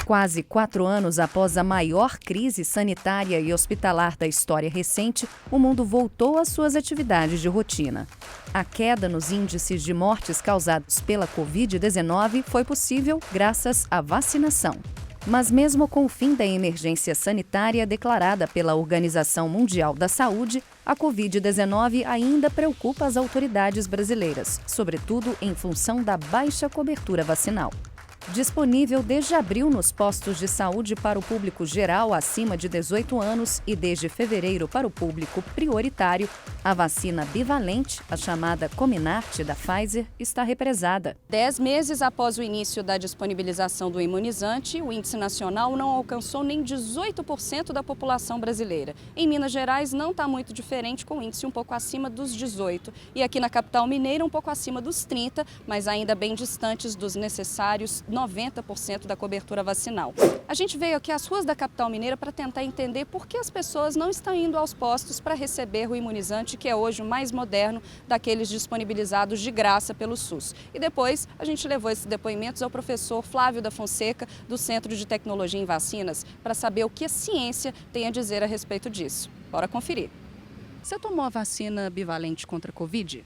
Quase 4 anos após a maior crise sanitária e hospitalar da história recente, o mundo voltou às suas atividades de rotina. A queda nos índices de mortes causados pela Covid-19 foi possível graças à vacinação. Mas mesmo com o fim da emergência sanitária declarada pela Organização Mundial da Saúde, a Covid-19 ainda preocupa as autoridades brasileiras, sobretudo em função da baixa cobertura vacinal. Disponível desde abril nos postos de saúde para o público geral acima de 18 anos e desde fevereiro para o público prioritário, a vacina bivalente, a chamada Comirnaty da Pfizer, está represada. 10 meses após o início da disponibilização do imunizante, o índice nacional não alcançou nem 18% da população brasileira. Em Minas Gerais não está muito diferente, com o índice um pouco acima dos 18%. E aqui na capital mineira um pouco acima dos 30%, mas ainda bem distantes dos necessários 90% da cobertura vacinal. A gente veio aqui às ruas da capital mineira para tentar entender por que as pessoas não estão indo aos postos para receber o imunizante, que é hoje o mais moderno daqueles disponibilizados de graça pelo SUS. E depois a gente levou esses depoimentos ao professor Flávio da Fonseca, do Centro de Tecnologia em Vacinas, para saber o que a ciência tem a dizer a respeito disso. Bora conferir. Você tomou a vacina bivalente contra a Covid?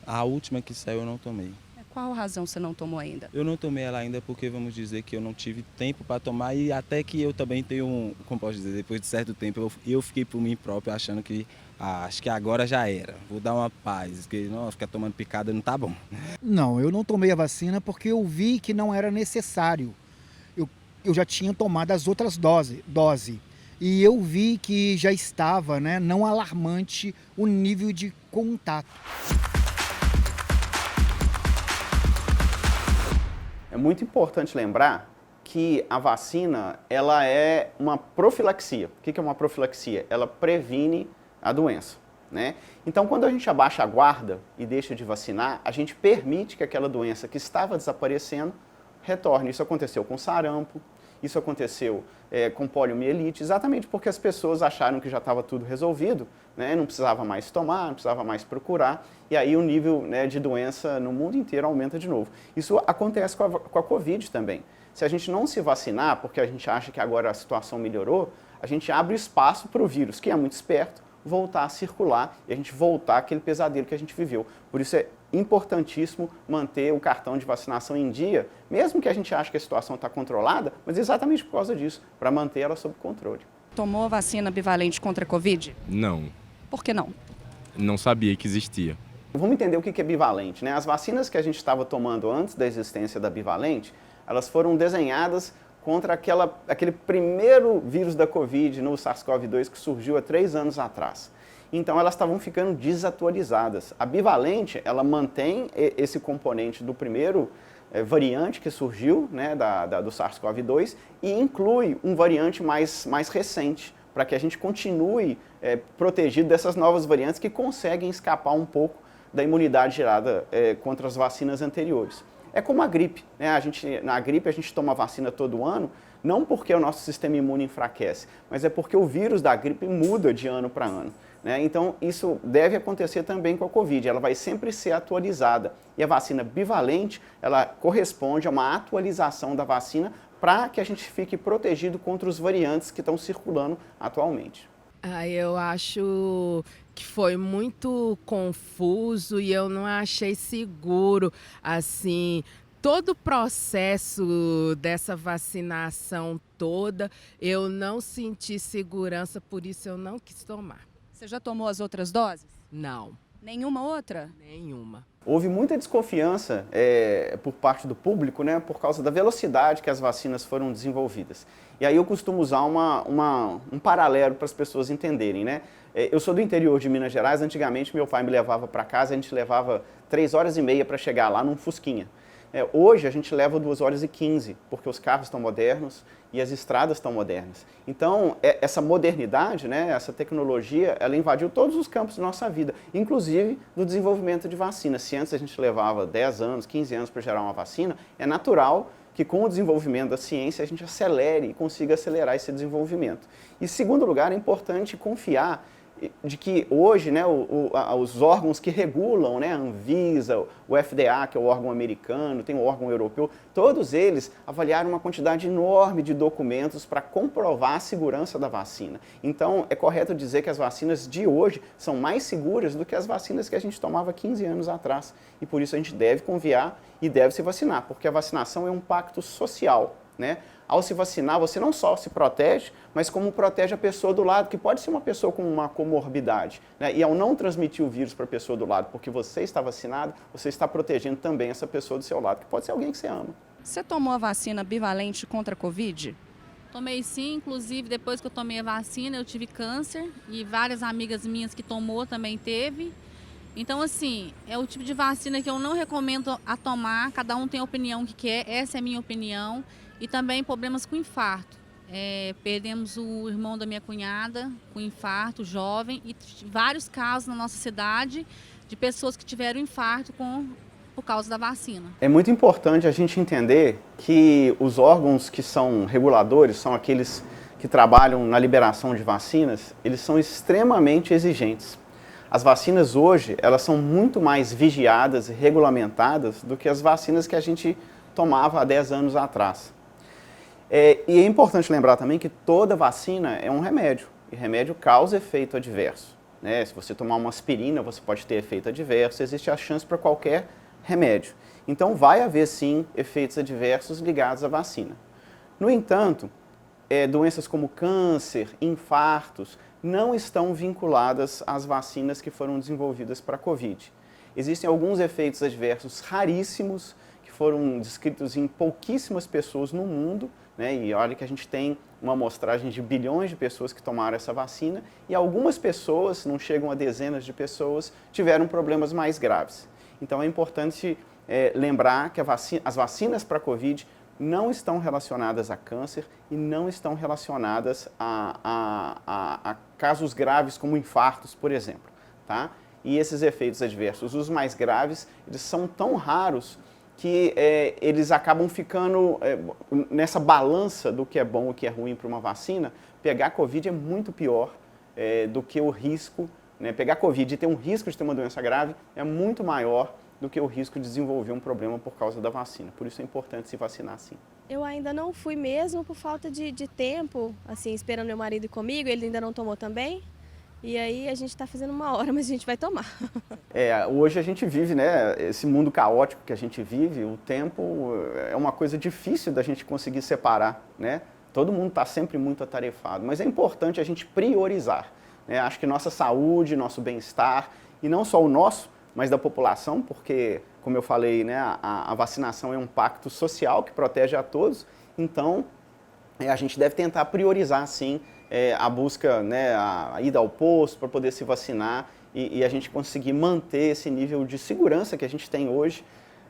A última que saiu eu não tomei. Qual razão você não tomou ainda? Eu não tomei ela ainda porque vamos dizer que eu não tive tempo para tomar e até que eu também tenho, como posso dizer, depois de certo tempo eu fiquei por mim próprio achando que acho que agora já era, vou dar uma paz, porque não, ficar tomando picada não tá bom. Não, eu não tomei a vacina porque eu vi que não era necessário. Eu já tinha tomado as outras doses e eu vi que já estava, não alarmante o nível de contato. É muito importante lembrar que a vacina ela é uma profilaxia. O que é uma profilaxia? Ela previne a doença, né? Então, quando a gente abaixa a guarda e deixa de vacinar, a gente permite que aquela doença que estava desaparecendo retorne. Isso aconteceu com sarampo, isso aconteceu com poliomielite, exatamente porque as pessoas acharam que já estava tudo resolvido, né? Não precisava mais tomar, não precisava mais procurar, e aí o nível, de doença no mundo inteiro aumenta de novo. Isso acontece com a Covid também. Se a gente não se vacinar, porque a gente acha que agora a situação melhorou, a gente abre espaço para o vírus, que é muito esperto, voltar a circular e a gente voltar àquele pesadelo que a gente viveu. Por isso é importantíssimo manter o cartão de vacinação em dia, mesmo que a gente ache que a situação está controlada, mas exatamente por causa disso, para manter ela sob controle. Tomou a vacina bivalente contra a Covid? Não. Por que não? Não sabia que existia. Vamos entender o que é bivalente, né? As vacinas que a gente estava tomando antes da existência da bivalente, elas foram desenhadas contra aquele primeiro vírus da Covid, no SARS-CoV-2, que surgiu há 3 anos atrás. Então elas estavam ficando desatualizadas. A bivalente, ela mantém esse componente do primeiro variante que surgiu, do SARS-CoV-2, e inclui um variante mais recente, para que a gente continue protegido dessas novas variantes que conseguem escapar um pouco da imunidade gerada contra as vacinas anteriores. É como a gripe, né? Na gripe a gente toma vacina todo ano, não porque o nosso sistema imune enfraquece, mas é porque o vírus da gripe muda de ano para ano, né? Então isso deve acontecer também com a Covid, ela vai sempre ser atualizada. E a vacina bivalente, ela corresponde a uma atualização da vacina para que a gente fique protegido contra os variantes que estão circulando atualmente. Eu acho que foi muito confuso e eu não achei seguro, assim, todo o processo dessa vacinação toda, eu não senti segurança, por isso eu não quis tomar. Você já tomou as outras doses? Não. Nenhuma outra? Nenhuma. Houve muita desconfiança por parte do público, por causa da velocidade que as vacinas foram desenvolvidas. E aí eu costumo usar um paralelo para as pessoas entenderem, Eu sou do interior de Minas Gerais, antigamente meu pai me levava para casa, a gente levava 3 horas e meia para chegar lá num Fusquinha. Hoje a gente leva 2 horas e 15, porque os carros estão modernos e as estradas estão modernas. Então, essa modernidade, essa tecnologia, ela invadiu todos os campos da nossa vida, inclusive do desenvolvimento de vacinas. Se antes a gente levava 10 anos, 15 anos para gerar uma vacina, é natural que com o desenvolvimento da ciência a gente acelere e consiga acelerar esse desenvolvimento. E, em segundo lugar, é importante confiar de que hoje, né, os órgãos que regulam, né, a Anvisa, o FDA, que é o órgão americano, tem o órgão europeu, todos eles avaliaram uma quantidade enorme de documentos para comprovar a segurança da vacina. Então, é correto dizer que as vacinas de hoje são mais seguras do que as vacinas que a gente tomava 15 anos atrás. E por isso a gente deve confiar e deve se vacinar, porque a vacinação é um pacto social, né? Ao se vacinar, você não só se protege, mas como protege a pessoa do lado, que pode ser uma pessoa com uma comorbidade, né? E ao não transmitir o vírus para a pessoa do lado, porque você está vacinado, você está protegendo também essa pessoa do seu lado, que pode ser alguém que você ama. Você tomou a vacina bivalente contra a Covid? Tomei sim, inclusive depois que eu tomei a vacina eu tive câncer e várias amigas minhas que tomou também teve. Então, assim, é o tipo de vacina que eu não recomendo a tomar, cada um tem a opinião que quer, essa é a minha opinião. E também problemas com infarto. Perdemos o irmão da minha cunhada com infarto, jovem, e vários casos na nossa cidade de pessoas que tiveram infarto por causa da vacina. É muito importante a gente entender que os órgãos que são reguladores, são aqueles que trabalham na liberação de vacinas, eles são extremamente exigentes. As vacinas hoje, elas são muito mais vigiadas e regulamentadas do que as vacinas que a gente tomava há 10 anos atrás. E é importante lembrar também que toda vacina é um remédio, e remédio causa efeito adverso, né? Se você tomar uma aspirina, você pode ter efeito adverso, existe a chance para qualquer remédio. Então vai haver sim efeitos adversos ligados à vacina. No entanto, doenças como câncer, infartos, não estão vinculadas às vacinas que foram desenvolvidas para a Covid. Existem alguns efeitos adversos raríssimos, que foram descritos em pouquíssimas pessoas no mundo, né? E olha que a gente tem uma amostragem de bilhões de pessoas que tomaram essa vacina e algumas pessoas, não chegam a dezenas de pessoas, tiveram problemas mais graves. Então é importante lembrar que as vacinas para a Covid não estão relacionadas a câncer e não estão relacionadas a casos graves como infartos, por exemplo, tá? E esses efeitos adversos, os mais graves, eles são tão raros que eles acabam ficando nessa balança do que é bom e o que é ruim para uma vacina. Pegar Covid é muito pior do que o risco, né? Pegar Covid e ter um risco de ter uma doença grave é muito maior do que o risco de desenvolver um problema por causa da vacina. Por isso é importante se vacinar sim. Eu ainda não fui mesmo por falta de tempo, assim, esperando meu marido ir comigo, ele ainda não tomou também. E aí a gente está fazendo uma hora, mas a gente vai tomar. Hoje a gente vive, né, esse mundo caótico que a gente vive, o tempo é uma coisa difícil da gente conseguir separar, né? Todo mundo está sempre muito atarefado, mas é importante a gente priorizar, né? Acho que nossa saúde, nosso bem-estar, e não só o nosso, mas da população, porque, como eu falei, né, a vacinação é um pacto social que protege a todos, então a gente deve tentar priorizar, sim, a busca, né, a ida ao posto para poder se vacinar e a gente conseguir manter esse nível de segurança que a gente tem hoje,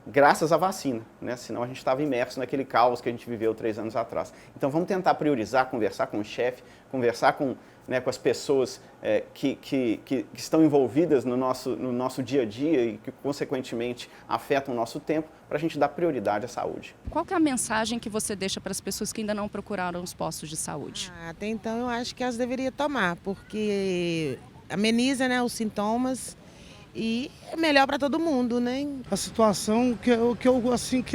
graças à vacina, né? Senão a gente estava imerso naquele caos que a gente viveu 3 anos atrás. Então vamos tentar priorizar, conversar com o chefe, conversar com as pessoas que estão envolvidas no nosso dia a dia e que, consequentemente, afetam o nosso tempo, para a gente dar prioridade à saúde. Qual que é a mensagem que você deixa para as pessoas que ainda não procuraram os postos de saúde? Até então eu acho que elas deveriam tomar, porque ameniza, né, os sintomas e é melhor para todo mundo, né? A situação que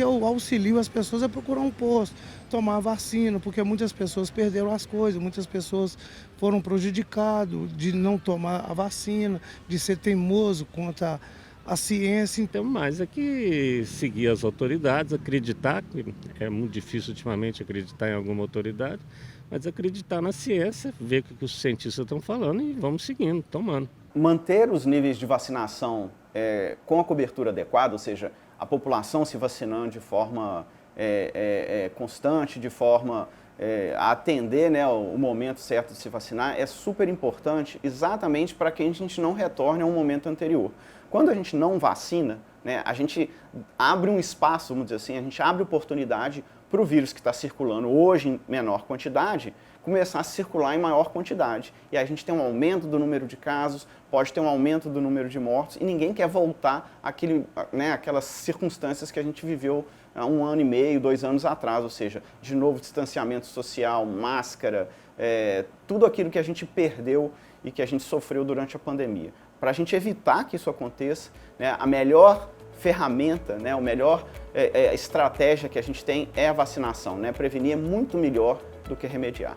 eu auxilio as pessoas é procurar um posto, tomar a vacina, porque muitas pessoas perderam as coisas, muitas pessoas foram prejudicadas de não tomar a vacina, de ser teimoso contra a ciência. Então, mais é que seguir as autoridades, acreditar, que é muito difícil ultimamente acreditar em alguma autoridade, mas acreditar na ciência, ver o que os cientistas estão falando e vamos seguindo, tomando. Manter os níveis de vacinação com a cobertura adequada, ou seja, a população se vacinando de forma constante, de forma a atender, né, o momento certo de se vacinar, é super importante exatamente para que a gente não retorne a um momento anterior. Quando a gente não vacina, né, a gente abre um espaço, vamos dizer assim, a gente abre oportunidade para o vírus que está circulando hoje em menor quantidade, começar a circular em maior quantidade. E aí a gente tem um aumento do número de casos, pode ter um aumento do número de mortos, e ninguém quer voltar àquelas circunstâncias que a gente viveu há 1 ano e meio, 2 anos atrás, ou seja, de novo distanciamento social, máscara, tudo aquilo que a gente perdeu e que a gente sofreu durante a pandemia. Para a gente evitar que isso aconteça, né, a melhor ferramenta, né, a melhor estratégia que a gente tem é a vacinação, né? Prevenir é muito melhor do que remediar.